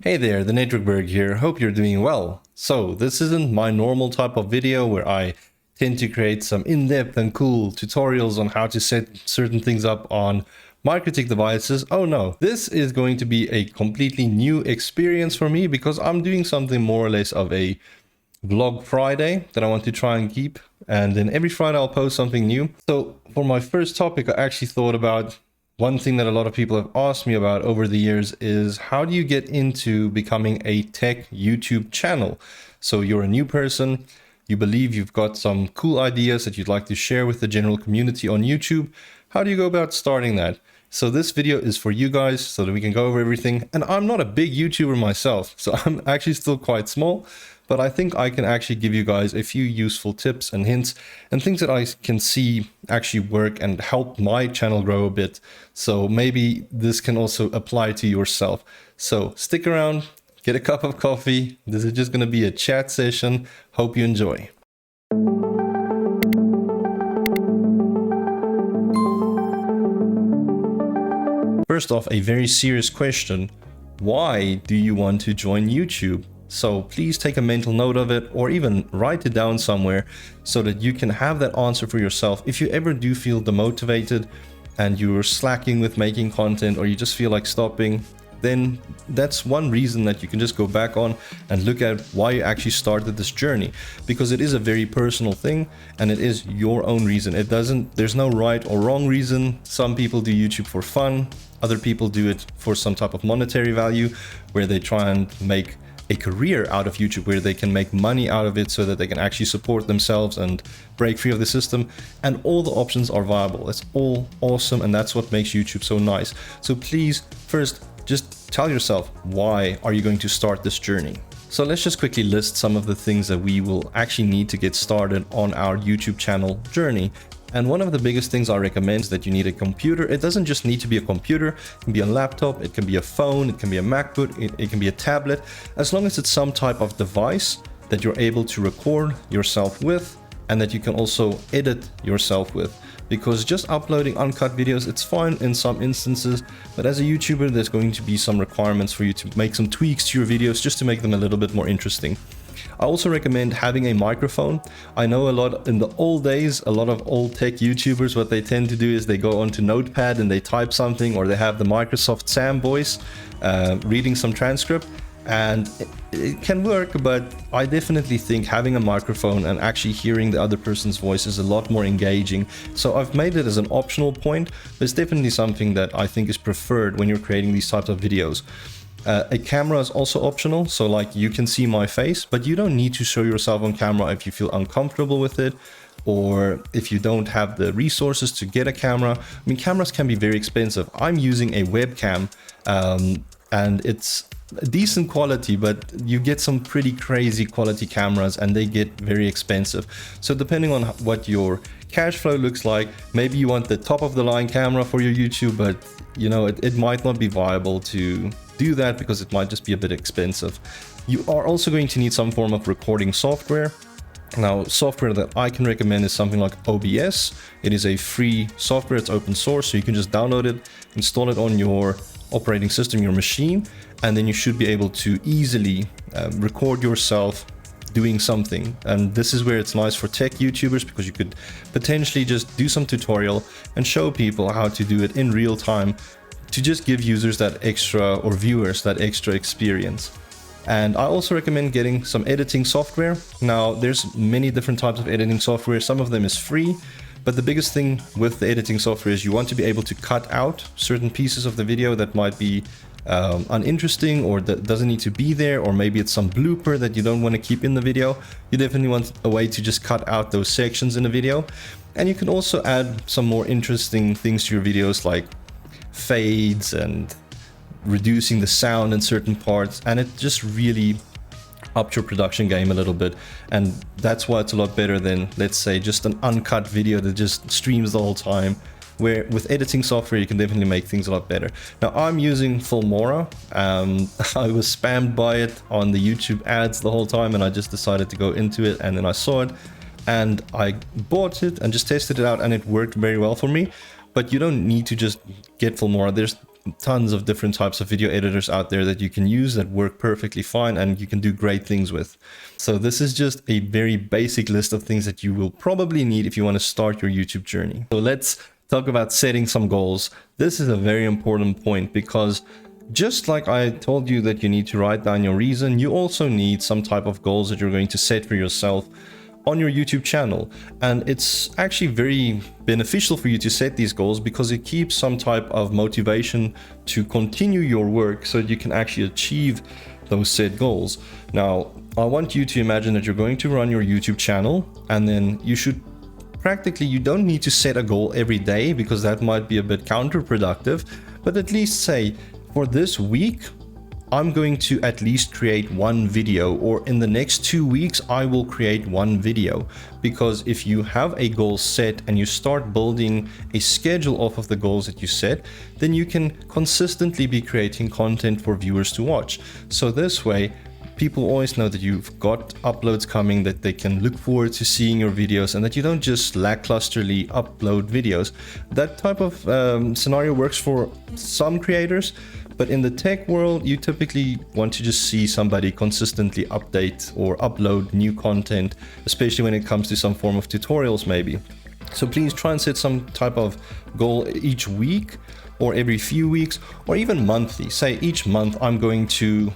Hey there, the Networkberg here. Hope you're doing well. So this isn't my normal type of video where I tend to create some in-depth and cool tutorials on how to set certain things up on MikroTik devices. Oh no, this is going to be a completely new experience for me because I'm doing something more or less of a vlog Friday that I want to try and keep. And then every Friday I'll post something new. So for my first topic, I actually thought about one thing that a lot of people have asked me about over the years is how do you get into becoming a tech YouTube channel? So you're a new person, you believe you've got some cool ideas that you'd like to share with the general community on YouTube. How do you go about starting that? So this video is for you guys so that we can go over everything. And I'm not a big YouTuber myself, so I'm actually still quite small, but I think I can actually give you guys a few useful tips and hints and things that I can see actually work and help my channel grow a bit. So maybe this can also apply to yourself. So stick around, get a cup of coffee. This is just going to be a chat session. Hope you enjoy. First off, a very serious question. Why do you want to join YouTube? So please take a mental note of it or even write it down somewhere so that you can have that answer for yourself. If you ever do feel demotivated and you're slacking with making content or you just feel like stopping, then that's one reason that you can just go back on and look at why you actually started this journey, because it is a very personal thing and it is your own reason. There's no right or wrong reason. Some people do YouTube for fun. Other people do it for some type of monetary value where they try and make a career out of YouTube, where they can make money out of it so that they can actually support themselves and break free of the system. And all the options are viable. It's all awesome, and that's what makes YouTube so nice. So please, first, just tell yourself, why are you going to start this journey? So let's just quickly list some of the things that we will actually need to get started on our YouTube channel journey. And one of the biggest things I recommend is that you need a computer. It doesn't just need to be a computer. It can be a laptop, it can be a phone, it can be a MacBook, it can be a tablet. As long as it's some type of device that you're able to record yourself with and that you can also edit yourself with. Because just uploading uncut videos, it's fine in some instances, but as a YouTuber, there's going to be some requirements for you to make some tweaks to your videos just to make them a little bit more interesting. I also recommend having a microphone. I know a lot in the old days, a lot of old tech YouTubers, what they tend to do is they go onto Notepad and they type something, or they have the Microsoft Sam voice reading some transcript, and it can work, but I definitely think having a microphone and actually hearing the other person's voice is a lot more engaging. So I've made it as an optional point, but it's definitely something that I think is preferred when you're creating these types of videos. A camera is also optional, so like you can see my face, but you don't need to show yourself on camera if you feel uncomfortable with it, or if you don't have the resources to get a camera. I mean, cameras can be very expensive. I'm using a webcam, and it's decent quality, but you get some pretty crazy quality cameras and they get very expensive. So depending on what your cash flow looks like, maybe you want the top of the line camera for your YouTube, but you know, it might not be viable to do that because it might just be a bit expensive. You are also going to need some form of recording software. Now, software that I can recommend is something like OBS. It is a free software, it's open source, so you can just download it, install it on your operating system, your machine, and then you should be able to easily record yourself doing something. And this is where it's nice for tech YouTubers, because you could potentially just do some tutorial and show people how to do it in real time to just give users that extra, or viewers that extra experience. And I also recommend getting some editing software. Now, there's many different types of editing software. Some of them is free, but the biggest thing with the editing software is you want to be able to cut out certain pieces of the video that might be uninteresting, or that doesn't need to be there, or maybe it's some blooper that you don't want to keep in the video. You definitely want a way to just cut out those sections in the video. And you can also add some more interesting things to your videos, like fades and reducing the sound in certain parts, and it just really upped your production game a little bit. And that's why it's a lot better than, let's say, just an uncut video that just streams the whole time, where with editing software you can definitely make things a lot better. Now, I'm using Filmora. I was spammed by it on the YouTube ads the whole time, and I just decided to go into it, and then I saw it and I bought it and just tested it out, and it worked very well for me. But you don't need to just get Filmora. There's tons of different types of video editors out there that you can use that work perfectly fine and you can do great things with. So this is just a very basic list of things that you will probably need if you want to start your YouTube journey. So let's talk about setting some goals. This is a very important point, because just like I told you that you need to write down your reason, you also need some type of goals that you're going to set for yourself on your YouTube channel. And it's actually very beneficial for you to set these goals, because it keeps some type of motivation to continue your work so that you can actually achieve those set goals. Now, I want you to imagine that you're going to run your YouTube channel, and then you should practically, you don't need to set a goal every day, because that might be a bit counterproductive, but at least say, for this week, I'm going to at least create one video, or in the next 2 weeks, I will create one video. Because if you have a goal set and you start building a schedule off of the goals that you set, then you can consistently be creating content for viewers to watch. So this way, people always know that you've got uploads coming, that they can look forward to seeing your videos, and that you don't just lacklusterly upload videos. That type of scenario works for some creators, but in the tech world, you typically want to just see somebody consistently update or upload new content, especially when it comes to some form of tutorials maybe. So please try and set some type of goal each week, or every few weeks, or even monthly. Say each month I'm going to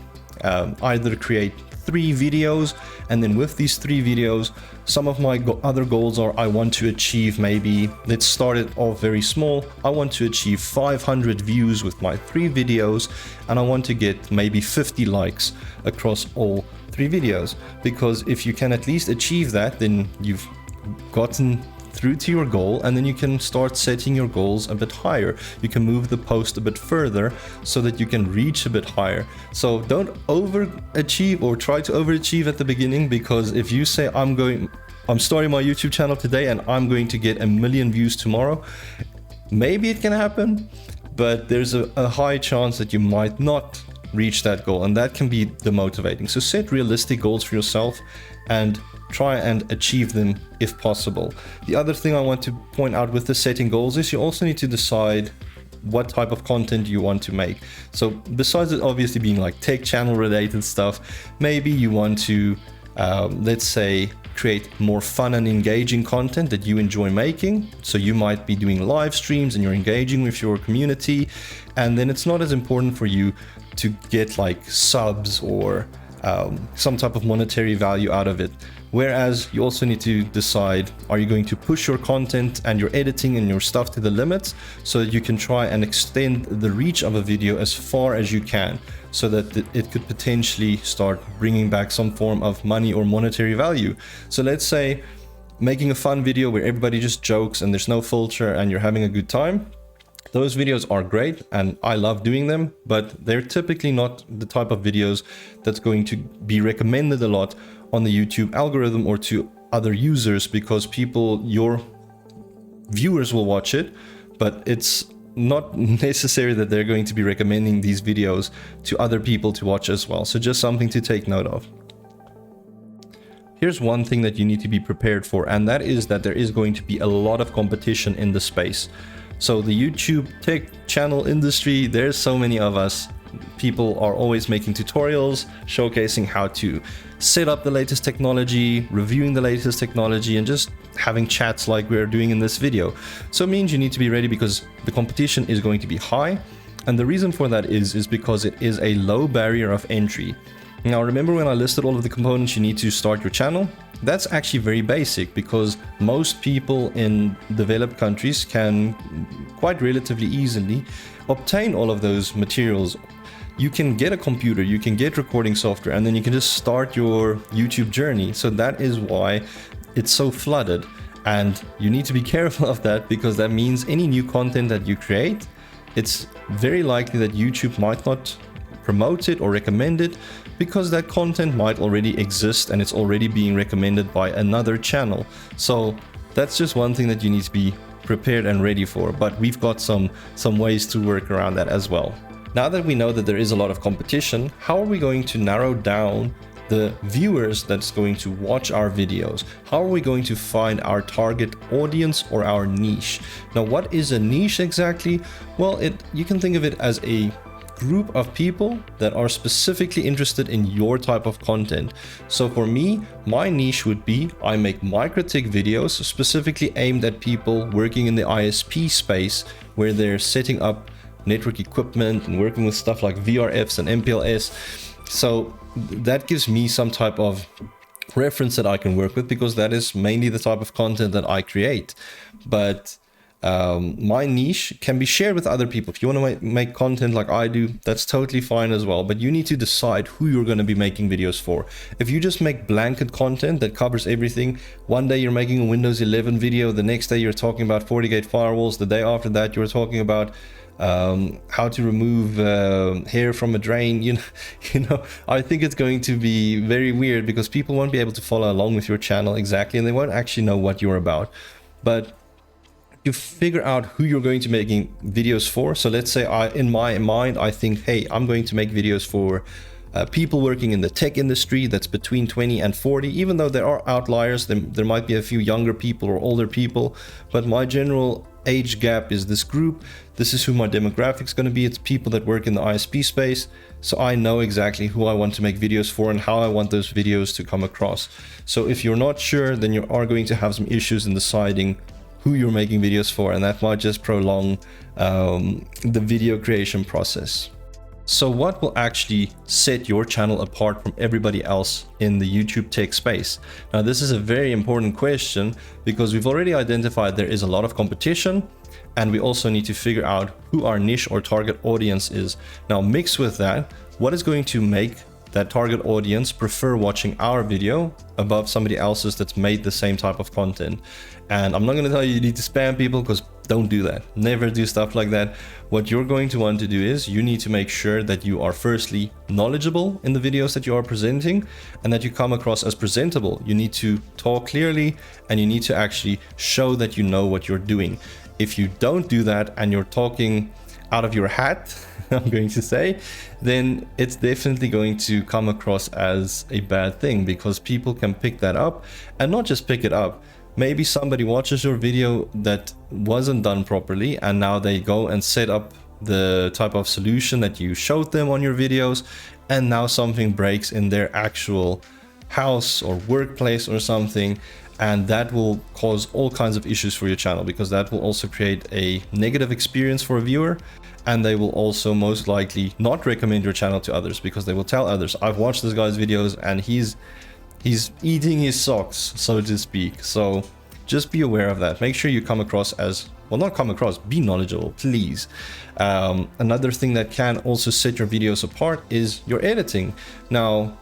either create 3 videos, and then with these 3 videos, some of my other goals are, I want to achieve, maybe, let's start it off very small, I want to achieve 500 views with my 3 videos, and I want to get maybe 50 likes across all 3 videos. Because if you can at least achieve that, then you've gotten through to your goal, and then you can start setting your goals a bit higher. You can move the post a bit further so that you can reach a bit higher. So don't overachieve or try to overachieve at the beginning, because if you say I'm starting my YouTube channel today and I'm going to get 1 million views tomorrow, maybe it can happen, but there's a high chance that you might not reach that goal, and that can be demotivating. So set realistic goals for yourself and try and achieve them if possible. The other thing I want to point out with the setting goals is you also need to decide what type of content you want to make. So besides it obviously being like tech channel related stuff, maybe you want to let's say create more fun and engaging content that you enjoy making. So you might be doing live streams and you're engaging with your community, and then it's not as important for you to get like subs or some type of monetary value out of it. Whereas you also need to decide, are you going to push your content and your editing and your stuff to the limits, so that you can try and extend the reach of a video as far as you can, so that it could potentially start bringing back some form of money or monetary value. So let's say making a fun video where everybody just jokes and there's no filter and you're having a good time. Those videos are great and I love doing them, but they're typically not the type of videos that's going to be recommended a lot on the YouTube algorithm or to other users, because your viewers will watch it, but it's not necessary that they're going to be recommending these videos to other people to watch as well. So just something to take note of. Here's one thing that you need to be prepared for, and that is that there is going to be a lot of competition in the space. So the YouTube tech channel industry, there's so many of us. People are always making tutorials, showcasing how to set up the latest technology, reviewing the latest technology, and just having chats like we're doing in this video. So it means you need to be ready, because the competition is going to be high. And the reason for that is because it is a low barrier of entry. Now, remember when I listed all of the components you need to start your channel? That's actually very basic, because most people in developed countries can quite relatively easily obtain all of those materials. You can get a computer, you can get recording software, and then you can just start your YouTube journey. So that is why it's so flooded, and you need to be careful of that, because that means any new content that you create, it's very likely that YouTube might not promote it or recommend it, because that content might already exist and it's already being recommended by another channel. So that's just one thing that you need to be prepared and ready for, but we've got some ways to work around that as well. Now that we know that there is a lot of competition, how are we going to narrow down the viewers that's going to watch our videos. How are we going to find our target audience or our niche? Now, what is a niche exactly? Well, you can think of it as a group of people that are specifically interested in your type of content. So for me, my niche would be I make micro-tech videos specifically aimed at people working in the ISP space, where they're setting up network equipment and working with stuff like VRFs and MPLS. So that gives me some type of reference that I can work with, because that is mainly the type of content that I create. But my niche can be shared with other people. If you want to make content like I do, that's totally fine as well, but you need to decide who you're going to be making videos for. If you just make blanket content that covers everything, one day you're making a Windows 11 video, the next day you're talking about FortiGate firewalls, the day after that you're talking about how to remove hair from a drain, you know, I think it's going to be very weird, because people won't be able to follow along with your channel exactly, and they won't actually know what you're about. But you figure out who you're going to be making videos for. So let's say in my mind, I think, hey, I'm going to make videos for people working in the tech industry that's between 20 and 40, even though there are outliers. There might be a few younger people or older people, but my general age gap is this group. This is who my demographic is going to be. It's people that work in the ISP space. So I know exactly who I want to make videos for and how I want those videos to come across. So if you're not sure, then you are going to have some issues in deciding who you're making videos for, and that might just prolong the video creation process. So what will actually set your channel apart from everybody else in the YouTube tech space? Now, this is a very important question, because we've already identified there is a lot of competition, and we also need to figure out who our niche or target audience is. Now, mixed with that, what is going to make that target audience prefer watching our video above somebody else's that's made the same type of content? And I'm not going to tell you need to spam people, because don't do that. Never do stuff like that. What you're going to want to do is you need to make sure that you are firstly knowledgeable in the videos that you are presenting, and that you come across as presentable. You need to talk clearly, and you need to actually show that you know what you're doing. If you don't do that and you're talking out of your hat, I'm going to say, then it's definitely going to come across as a bad thing, because people can pick that up, and not just pick it up. Maybe somebody watches your video that wasn't done properly, and now they go and set up the type of solution that you showed them on your videos, and now something breaks in their actual house or workplace or something, and that will cause all kinds of issues for your channel, because that will also create a negative experience for a viewer, and they will also most likely not recommend your channel to others, because they will tell others, I've watched this guy's videos and he's eating his socks, so to speak. So just be aware of that. Make sure you come across as, well, not come across, be knowledgeable, please. Another thing that can also set your videos apart is your editing. Now,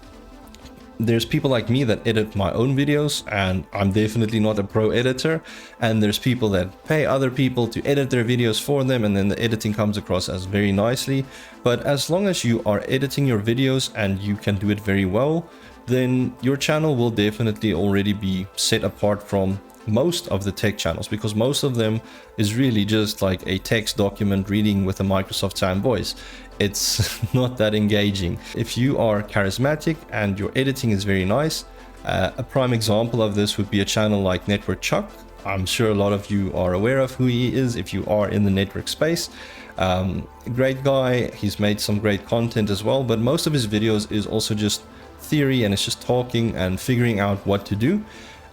there's people like me that edit my own videos, and I'm definitely not a pro editor. And there's people that pay other people to edit their videos for them, and then the editing comes across as very nicely. But as long as you are editing your videos and you can do it very well, then your channel will definitely already be set apart from most of the tech channels, because most of them is really just like a text document reading with a Microsoft Sam voice. It's not that engaging. If you are charismatic and your editing is very nice, a prime example of this would be a channel like Network Chuck. I'm sure a lot of you are aware of who he is if you are in the network space. Great guy, he's made some great content as well, but most of his videos is also just theory, and it's just talking and figuring out what to do.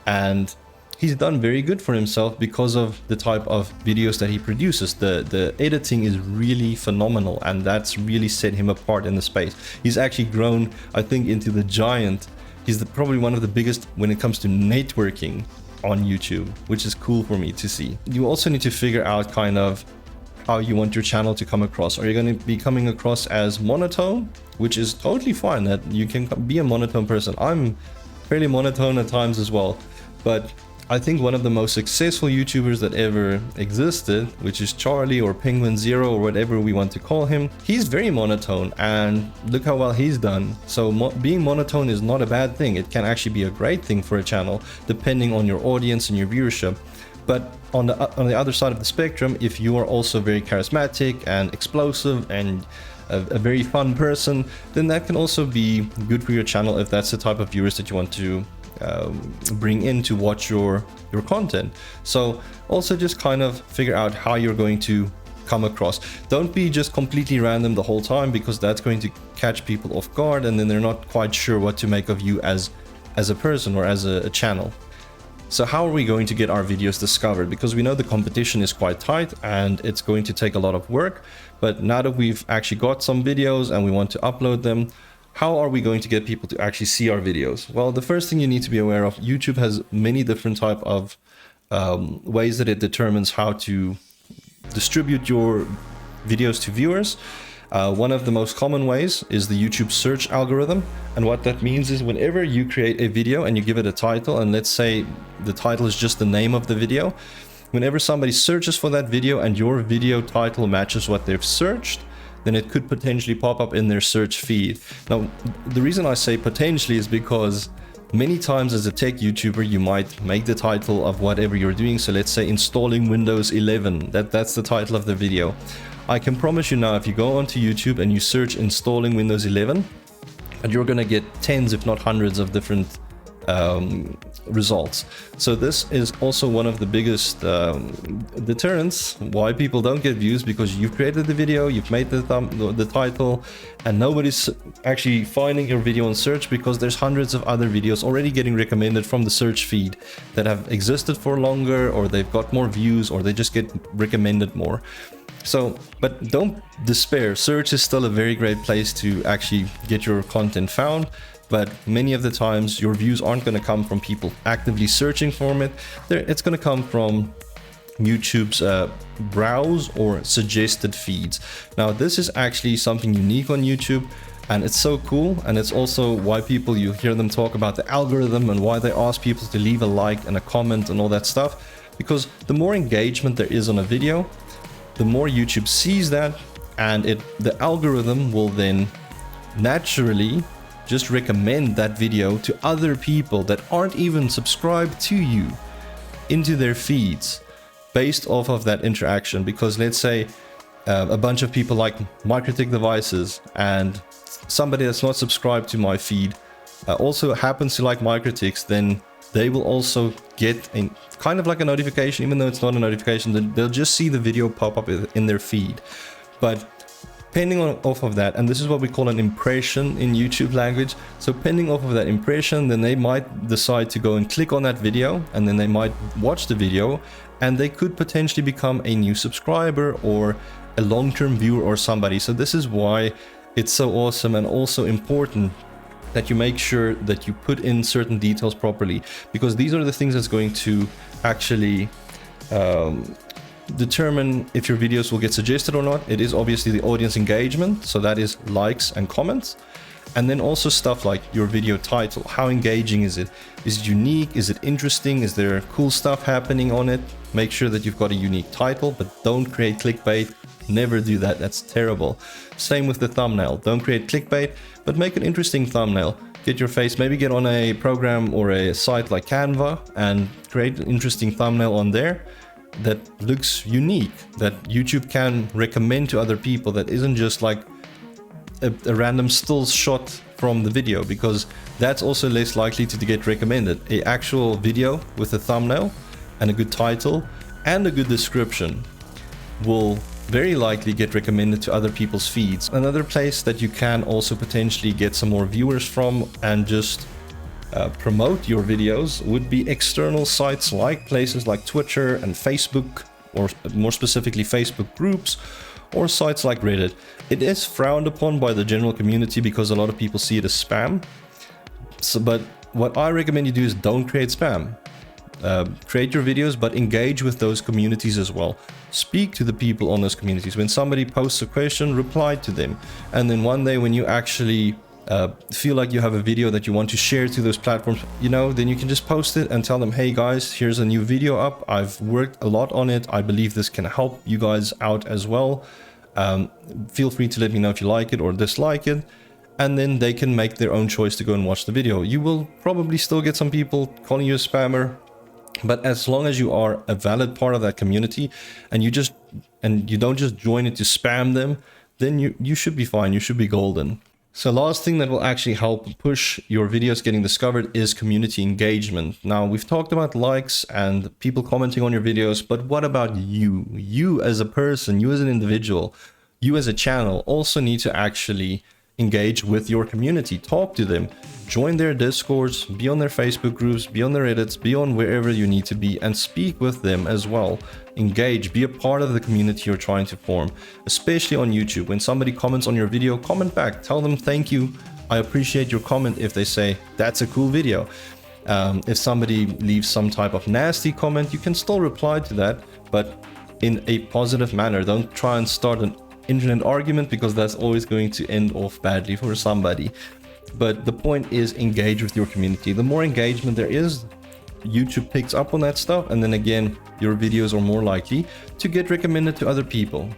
And he's done very good for himself because of the type of videos that he produces. The editing is really phenomenal, and that's really set him apart in the space. He's actually grown, I think, into the giant. He's probably one of the biggest when it comes to networking on YouTube, which is cool for me to see. You also need to figure out kind of how you want your channel to come across. Are you going to be coming across as monotone, which is totally fine, that you can be a monotone person. I'm fairly monotone at times as well, but I think one of the most successful YouTubers that ever existed, which is Charlie or Penguin Zero or whatever we want to call him, he's very monotone, and look how well he's done. So being monotone is not a bad thing. It can actually be a great thing for a channel, depending on your audience and your viewership. But on the other side of the spectrum, if you are also very charismatic and explosive, and a very fun person, then that can also be good for your channel if that's the type of viewers that you want to bring in to watch your content. So also just kind of figure out how you're going to come across. Don't be just completely random the whole time, because that's going to catch people off guard, and then they're not quite sure what to make of you as a person or as a channel. So how are we going to get our videos discovered? Because we know the competition is quite tight and it's going to take a lot of work. But now that we've actually got some videos and we want to upload them, how are we going to get people to actually see our videos? Well, the first thing you need to be aware of, YouTube has many different type of ways that it determines how to distribute your videos to viewers. One of the most common ways is the YouTube search algorithm. And what that means is whenever you create a video and you give it a title, and let's say the title is just the name of the video, whenever somebody searches for that video and your video title matches what they've searched, then it could potentially pop up in their search feed. Now, the reason I say potentially is because many times as a tech YouTuber, you might make the title of whatever you're doing. So let's say installing Windows 11, that's the title of the video. I can promise you now, if you go onto YouTube and you search installing Windows 11, and you're gonna get tens if not hundreds of different results. So this is also one of the biggest deterrents why people don't get views, because you've created the video, you've made the title, and nobody's actually finding your video on search, because there's hundreds of other videos already getting recommended from the search feed that have existed for longer, or they've got more views, or they just get recommended more. So, but don't despair. Search is still a very great place to actually get your content found. But many of the times your views aren't going to come from people actively searching for it. It's going to come from YouTube's browse or suggested feeds. Now, this is actually something unique on YouTube, and it's so cool. And it's also why people, you hear them talk about the algorithm and why they ask people to leave a like and a comment and all that stuff. Because the more engagement there is on a video, the more YouTube sees that, and the algorithm will then naturally just recommend that video to other people that aren't even subscribed to you into their feeds based off of that interaction. Because let's say a bunch of people like MikroTik devices, and somebody that's not subscribed to my feed also happens to like MikroTiks, then they will also get a kind of like a notification, even though it's not a notification. They'll just see the video pop up in their feed. But pending off of that, and this is what we call an impression in YouTube language. So pending off of that impression, then they might decide to go and click on that video, and then they might watch the video, and they could potentially become a new subscriber or a long-term viewer or somebody. So this is why it's so awesome and also important that you make sure that you put in certain details properly, because these are the things that's going to actually determine if your videos will get suggested or not. It is obviously the audience engagement, so that is likes and comments, and then also stuff like your video title. How engaging is it? Is it unique? Is it interesting? Is there cool stuff happening on it? Make sure that you've got a unique title, but don't create clickbait. Never do that. That's terrible. Same with the thumbnail. Don't create clickbait, but make an interesting thumbnail. Get your face, maybe get on a program or a site like Canva and create an interesting thumbnail on there that looks unique, that YouTube can recommend to other people, that isn't just like a random still shot from the video, because that's also less likely to get recommended. A actual video with a thumbnail and a good title and a good description will very likely get recommended to other people's feeds. Another place that you can also potentially get some more viewers from and just promote your videos would be external sites, like places like Twitter and Facebook, or more specifically Facebook groups, or sites like Reddit. It is frowned upon by the general community because a lot of people see it as spam. But what I recommend you do is don't create spam. Create your videos, but engage with those communities as well. Speak to the people on those communities. When somebody posts a question, reply to them. And then one day when you actually feel like you have a video that you want to share to those platforms, then you can just post it and tell them, hey guys, here's a new video up. I've worked a lot on it. I believe this can help you guys out as well. Feel free to let me know if you like it or dislike it. And then they can make their own choice to go and watch the video. You will probably still get some people calling you a spammer, but as long as you are a valid part of that community and you don't just join it to spam them, then you should be fine. You should be golden. So last thing that will actually help push your videos getting discovered is community engagement. Now, we've talked about likes and people commenting on your videos, but what about you? You as a person, you as an individual, you as a channel also need to actually engage with your community. Talk to them, join their Discords, be on their Facebook groups, be on their Reddits, be on wherever you need to be, and speak with them as well. Engage, be a part of the community you're trying to form, especially on YouTube. When somebody comments on your video, comment back, tell them thank you, I appreciate your comment. If they say that's a cool video, if somebody leaves some type of nasty comment, you can still reply to that, but in a positive manner. Don't try and start an internet argument, because that's always going to end off badly for somebody. But the point is, engage with your community. The more engagement there is, YouTube picks up on that stuff, and then again, your videos are more likely to get recommended to other people.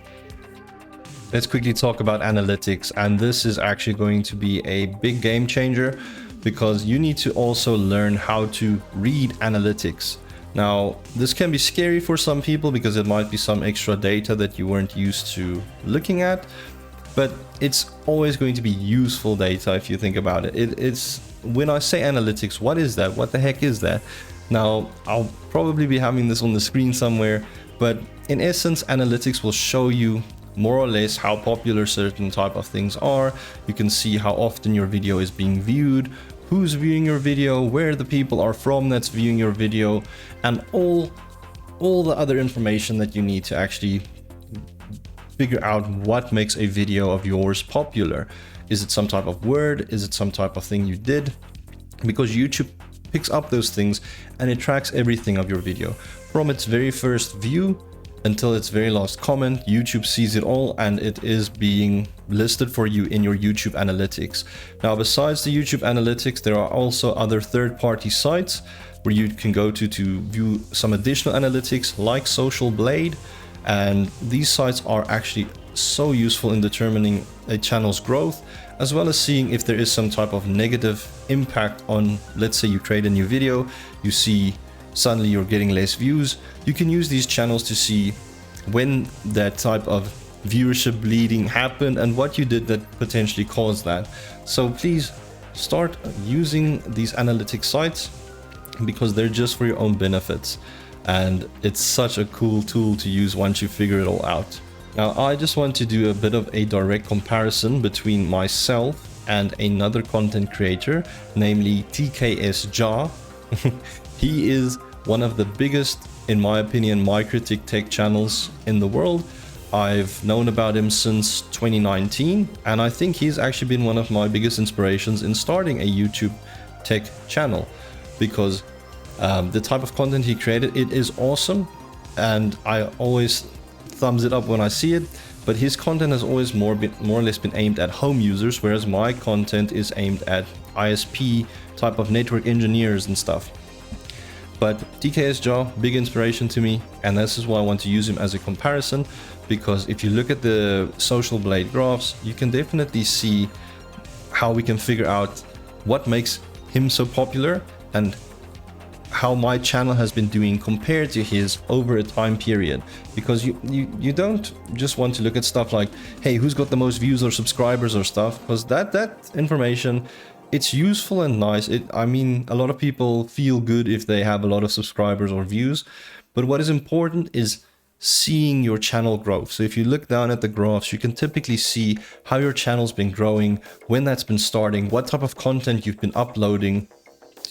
Let's quickly talk about analytics, and this is actually going to be a big game changer, because you need to also learn how to read analytics. Now, this can be scary for some people because it might be some extra data that you weren't used to looking at, but it's always going to be useful data if you think about it. It's when I say analytics, what is that? What the heck is that? Now, I'll probably be having this on the screen somewhere, but in essence, analytics will show you more or less how popular certain type of things are. You can see how often your video is being viewed, who's viewing your video, where the people are from that's viewing your video, and all the other information that you need to actually figure out what makes a video of yours popular. Is it some type of word? Is it some type of thing you did? Because YouTube picks up those things and it tracks everything of your video. From its very first view until its very last comment, YouTube sees it all, and it is being listed for you in your YouTube analytics. Now, besides the YouTube analytics, there are also other third-party sites where you can go to view some additional analytics, like Social Blade, and these sites are actually so useful in determining a channel's growth, as well as seeing if there is some type of negative impact on, let's say you create a new video, you see suddenly you're getting less views. You can use these channels to see when that type of viewership bleeding happened and what you did that potentially caused that. So please start using these analytics sites, because they're just for your own benefits, and it's such a cool tool to use once you figure it all out. Now, I just want to do a bit of a direct comparison between myself and another content creator, namely TKS He is one of the biggest, in my opinion, MyCritic tech channels in the world. I've known about him since 2019, and I think he's actually been one of my biggest inspirations in starting a YouTube tech channel, because the type of content he created, it is awesome, and I always thumbs it up when I see it. But his content has always more or less been aimed at home users, whereas my content is aimed at ISP type of network engineers and stuff. But TKS big inspiration to me, and this is why I want to use him as a comparison, because if you look at the Social Blade graphs, you can definitely see how we can figure out what makes him so popular and how my channel has been doing compared to his over a time period. Because you don't just want to look at stuff like, hey, who's got the most views or subscribers or stuff, because that information, it's useful and nice. I mean, a lot of people feel good if they have a lot of subscribers or views, but what is important is seeing your channel grow. So if you look down at the graphs, you can typically see how your channel's been growing, when that's been starting, what type of content you've been uploading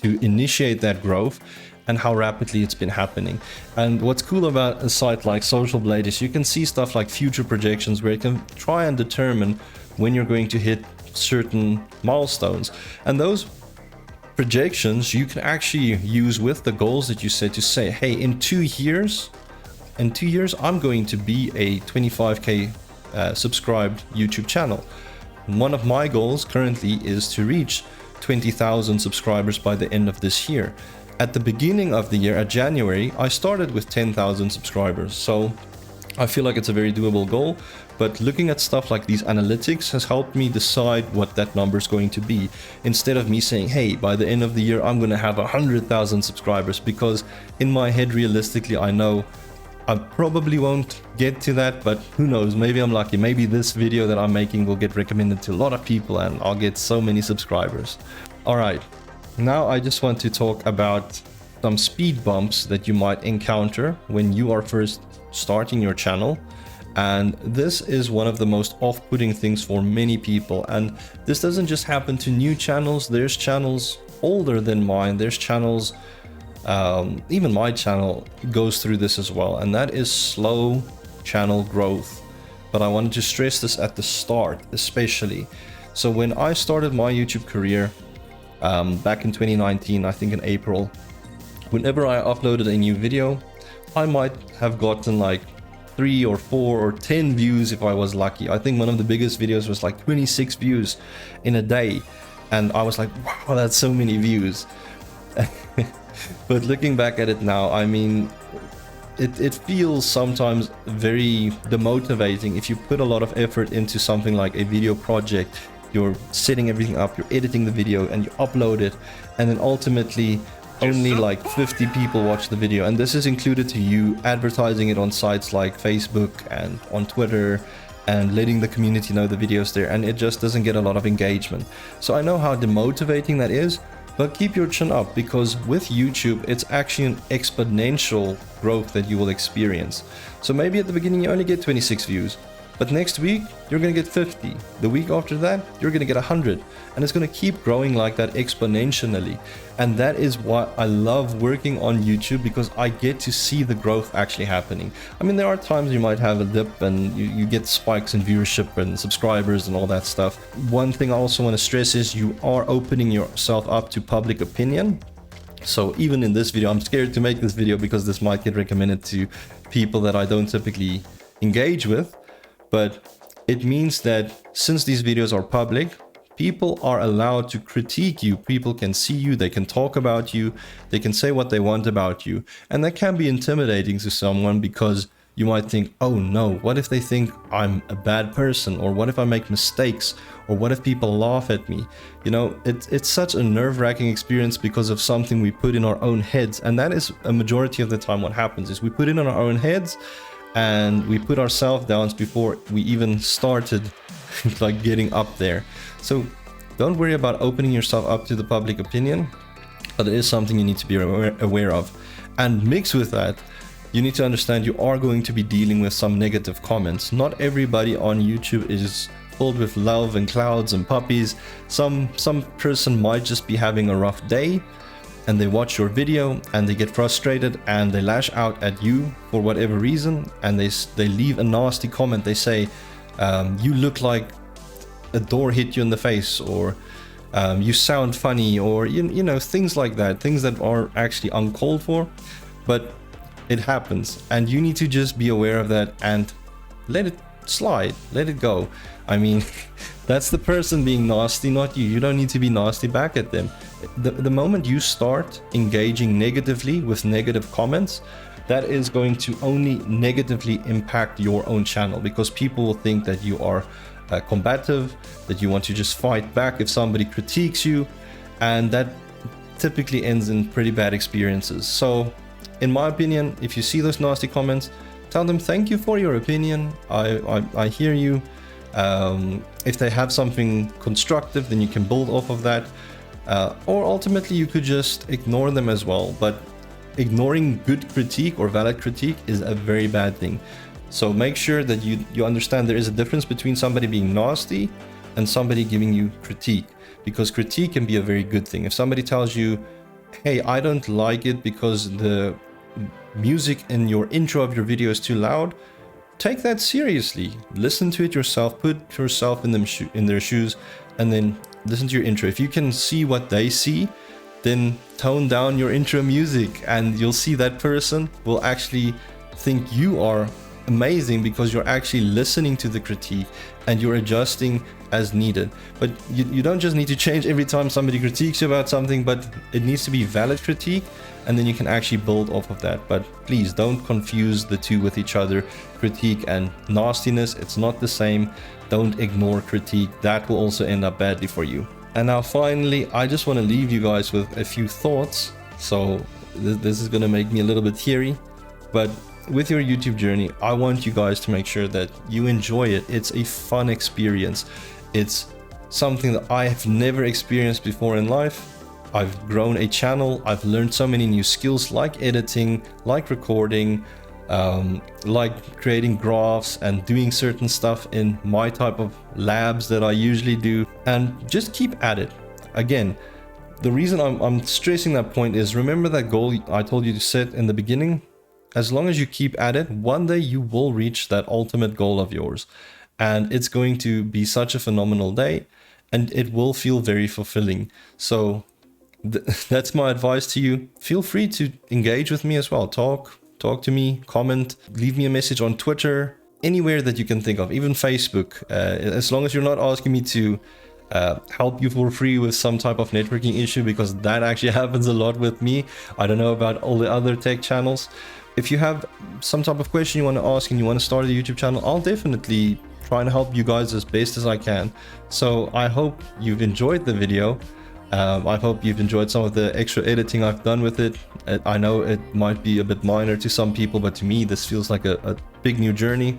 to initiate that growth, and how rapidly it's been happening. And what's cool about a site like Social Blade is you can see stuff like future projections, where you can try and determine when you're going to hit certain milestones, and those projections you can actually use with the goals that you set, to say, hey, in 2 years I'm going to be a 25k subscribed YouTube channel. One of my goals currently is to reach 20,000 subscribers by the end of this year. At the beginning of the year, at January, I started with 10,000 subscribers, so I feel like it's a very doable goal. But looking at stuff like these analytics has helped me decide what that number is going to be, instead of me saying, hey, by the end of the year I'm going to have 100,000 subscribers, because in my head, realistically, I know I probably won't get to that, but who knows, maybe I'm lucky. Maybe this video that I'm making will get recommended to a lot of people and I'll get so many subscribers. All right, now I just want to talk about some speed bumps that you might encounter when you are first starting your channel. And this is one of the most off-putting things for many people. And this doesn't just happen to new channels. There's channels older than mine. There's channels, even my channel goes through this as well. And that is slow channel growth. But I wanted to stress this at the start, especially. So when I started my YouTube career back in 2019, I think in April, whenever I uploaded a new video, I might have gotten like 3 or 4 or 10 views if I was lucky. I think one of the biggest videos was like 26 views in a day. And I was like, wow, that's so many views. But looking back at it now, I mean, it feels sometimes very demotivating if you put a lot of effort into something like a video project. You're setting everything up, you're editing the video, and you upload it, and then ultimately only like 50 people watch the video. And this is included to you advertising it on sites like Facebook and on Twitter and letting the community know the videos there, and it just doesn't get a lot of engagement. So I know how demotivating that is, but keep your chin up, because with YouTube it's actually an exponential growth that you will experience. So maybe at the beginning you only get 26 views, but next week you're gonna get 50. The week after that you're gonna get 100, and it's gonna keep growing like that exponentially. And that is why I love working on YouTube, because I get to see the growth actually happening. I mean, there are times you might have a dip and you get spikes in viewership and subscribers and all that stuff. One thing I also want to stress is you are opening yourself up to public opinion. So even in this video, I'm scared to make this video because this might get recommended to people that I don't typically engage with. But it means that since these videos are public, people are allowed to critique you. People can see you, they can talk about you, they can say what they want about you. And that can be intimidating to someone, because you might think, oh no, what if they think I'm a bad person? Or what if I make mistakes? Or what if people laugh at me? You know, it's such a nerve-wracking experience because of something we put in our own heads. And that is a majority of the time what happens, is we put it in our own heads and we put ourselves down before we even started like getting up there. So don't worry about opening yourself up to the public opinion, but it is something you need to be aware of. And mixed with that, you need to understand you are going to be dealing with some negative comments. Not everybody on YouTube is filled with love and clouds and puppies. Some person might just be having a rough day, and they watch your video and they get frustrated and they lash out at you for whatever reason, and they leave a nasty comment. They say, you look like a door hit you in the face, or you sound funny, or you know, things like that, things that are actually uncalled for, but it happens, and you need to just be aware of that and let it slide, let it go. I mean, that's the person being nasty, not you. You don't need to be nasty back at them. The moment you start engaging negatively with negative comments, that is going to only negatively impact your own channel, because people will think that you are combative, that you want to just fight back if somebody critiques you, and that typically ends in pretty bad experiences. So in my opinion, if you see those nasty comments, tell them thank you for your opinion. I hear you. If they have something constructive, then you can build off of that, or ultimately you could just ignore them as well. But ignoring good critique or valid critique is a very bad thing. So make sure that you understand there is a difference between somebody being nasty and somebody giving you critique, because critique can be a very good thing. If somebody tells you, hey, I don't like it because the music in your intro of your video is too loud, take that seriously. Listen to it yourself, put yourself in their shoes, and then listen to your intro. If you can see what they see, then tone down your intro music, and you'll see that person will actually think you are amazing because you're actually listening to the critique and you're adjusting as needed. But you don't just need to change every time somebody critiques you about something, but it needs to be valid critique, and then you can actually build off of that. But please don't confuse the two with each other. Critique and nastiness, it's not the same. Don't ignore critique. That will also end up badly for you. And now finally, I just want to leave you guys with a few thoughts. So this is going to make me a little bit teary, but with your YouTube journey, I want you guys to make sure that you enjoy it. It's a fun experience. It's something that I have never experienced before in life. I've grown a channel. I've learned so many new skills like editing, like recording, like creating graphs and doing certain stuff in my type of labs that I usually do. And just keep at it. Again, the reason I'm stressing that point is, remember that goal I told you to set in the beginning? As long as you keep at it, one day you will reach that ultimate goal of yours. And it's going to be such a phenomenal day, and it will feel very fulfilling. So that's my advice to you. Feel free to engage with me as well. Talk to me, comment, leave me a message on Twitter, anywhere that you can think of, even Facebook. As long as you're not asking me to help you for free with some type of networking issue, because that actually happens a lot with me. I don't know about all the other tech channels. If you have some type of question you want to ask and you want to start a YouTube channel, I'll definitely try and help you guys as best as I can. So I hope you've enjoyed the video. I hope you've enjoyed some of the extra editing I've done with it. I know it might be a bit minor to some people, but to me this feels like a big new journey.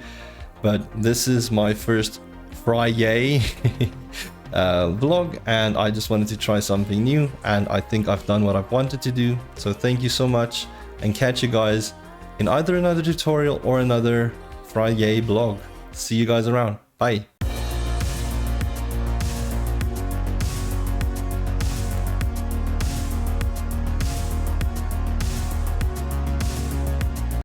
But this is my first Friday vlog, and I just wanted to try something new, and I think I've done what I've wanted to do. So thank you so much, and catch you guys in either another tutorial or another Friday vlog. See you guys around. Bye.